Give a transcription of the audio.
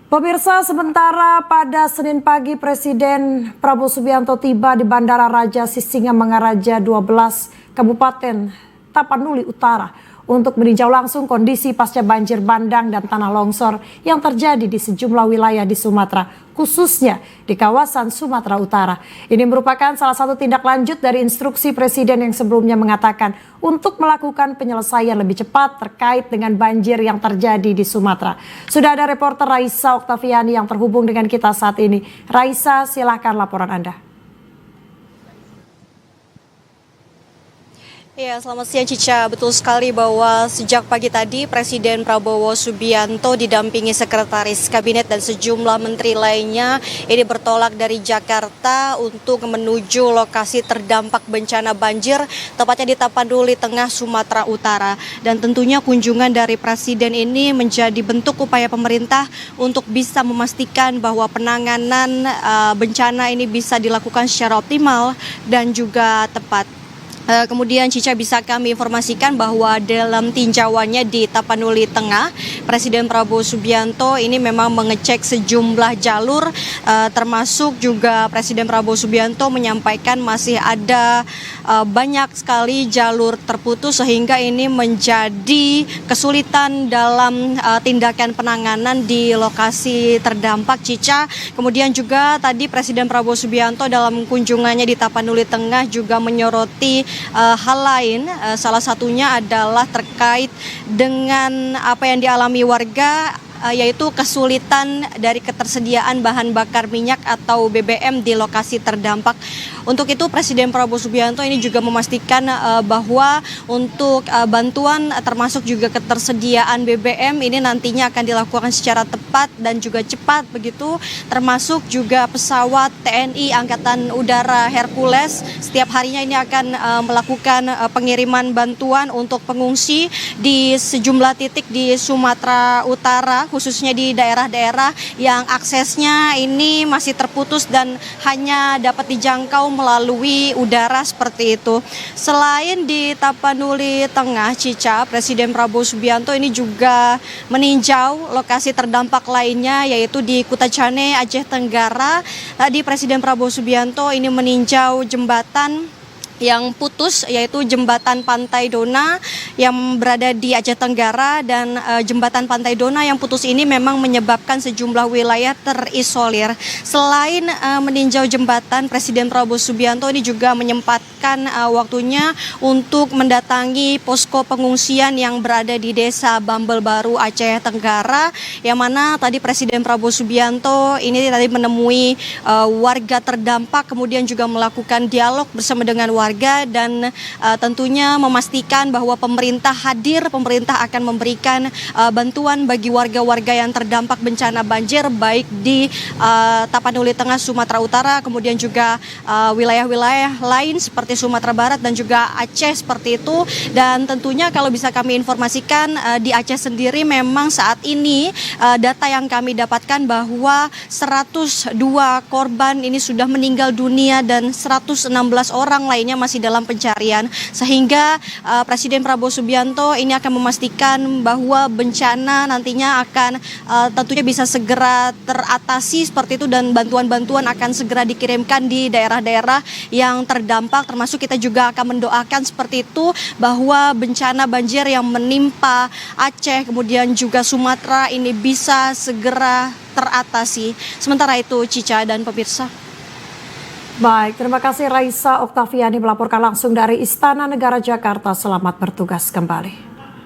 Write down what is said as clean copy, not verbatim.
Pemirsa, sementara pada Senin pagi Presiden Prabowo Subianto tiba di Bandara Raja Sisingamangaraja 12 Kabupaten Tapanuli Utara untuk meninjau langsung kondisi pasca banjir bandang dan tanah longsor yang terjadi di sejumlah wilayah di Sumatera, khususnya di kawasan Sumatera Utara. Ini merupakan salah satu tindak lanjut dari instruksi Presiden yang sebelumnya mengatakan untuk melakukan penyelesaian lebih cepat terkait dengan banjir yang terjadi di Sumatera. Sudah ada reporter Raisa Oktaviani yang terhubung dengan kita saat ini. Raisa, silakan laporan Anda. Ya, selamat siang Cica. Betul sekali bahwa sejak pagi tadi Presiden Prabowo Subianto didampingi Sekretaris Kabinet dan sejumlah menteri lainnya ini bertolak dari Jakarta untuk menuju lokasi terdampak bencana banjir, tepatnya di Tapanuli Tengah, Sumatera Utara. Dan tentunya kunjungan dari Presiden ini menjadi bentuk upaya pemerintah untuk bisa memastikan bahwa penanganan bencana ini bisa dilakukan secara optimal dan juga tepat. Kemudian Cica, bisa kami informasikan bahwa dalam tinjauannya di Tapanuli Tengah, Presiden Prabowo Subianto ini memang mengecek sejumlah jalur, termasuk juga Presiden Prabowo Subianto menyampaikan masih ada banyak sekali jalur terputus sehingga ini menjadi kesulitan dalam tindakan penanganan di lokasi terdampak, Cica. Kemudian juga tadi Presiden Prabowo Subianto dalam kunjungannya di Tapanuli Tengah juga menyoroti hal lain, salah satunya adalah terkait dengan apa yang dialami warga, yaitu kesulitan dari ketersediaan bahan bakar minyak atau BBM di lokasi terdampak. Untuk itu Presiden Prabowo Subianto ini juga memastikan bahwa untuk bantuan termasuk juga ketersediaan BBM ini nantinya akan dilakukan secara tepat dan juga cepat begitu, termasuk juga pesawat TNI Angkatan Udara Hercules setiap harinya ini akan melakukan pengiriman bantuan untuk pengungsi di sejumlah titik di Sumatera Utara, khususnya di daerah-daerah yang aksesnya ini masih terputus dan hanya dapat dijangkau melalui udara seperti itu. Selain di Tapanuli Tengah, Cica, Presiden Prabowo Subianto ini juga meninjau lokasi terdampak lainnya, yaitu di Kutacane, Aceh Tenggara. Tadi Presiden Prabowo Subianto ini meninjau jembatan yang putus, yaitu jembatan Pantai Dona yang berada di Aceh Tenggara, dan jembatan Pantai Dona yang putus ini memang menyebabkan sejumlah wilayah terisolir. Selain meninjau jembatan, Presiden Prabowo Subianto ini juga menyempatkan waktunya untuk mendatangi posko pengungsian yang berada di Desa Bambel Baru, Aceh Tenggara, yang mana tadi Presiden Prabowo Subianto ini tadi menemui warga terdampak, kemudian juga melakukan dialog bersama dengan warga dan tentunya memastikan bahwa pemerintah hadir, pemerintah akan memberikan bantuan bagi warga-warga yang terdampak bencana banjir baik di Tapanuli Tengah, Sumatera Utara, kemudian juga wilayah-wilayah lain seperti Sumatera Barat dan juga Aceh seperti itu. Dan tentunya kalau bisa kami informasikan di Aceh sendiri memang saat ini data yang kami dapatkan bahwa 102 korban ini sudah meninggal dunia dan 116 orang lainnya masih dalam pencarian, sehingga Presiden Prabowo Subianto ini akan memastikan bahwa bencana nantinya akan tentunya bisa segera teratasi seperti itu, dan bantuan-bantuan akan segera dikirimkan di daerah-daerah yang terdampak, termasuk kita juga akan mendoakan seperti itu bahwa bencana banjir yang menimpa Aceh kemudian juga Sumatera ini bisa segera teratasi. Sementara itu Cica dan pemirsa. Baik, terima kasih Raisa Oktaviani melaporkan langsung dari Istana Negara Jakarta. Selamat bertugas kembali.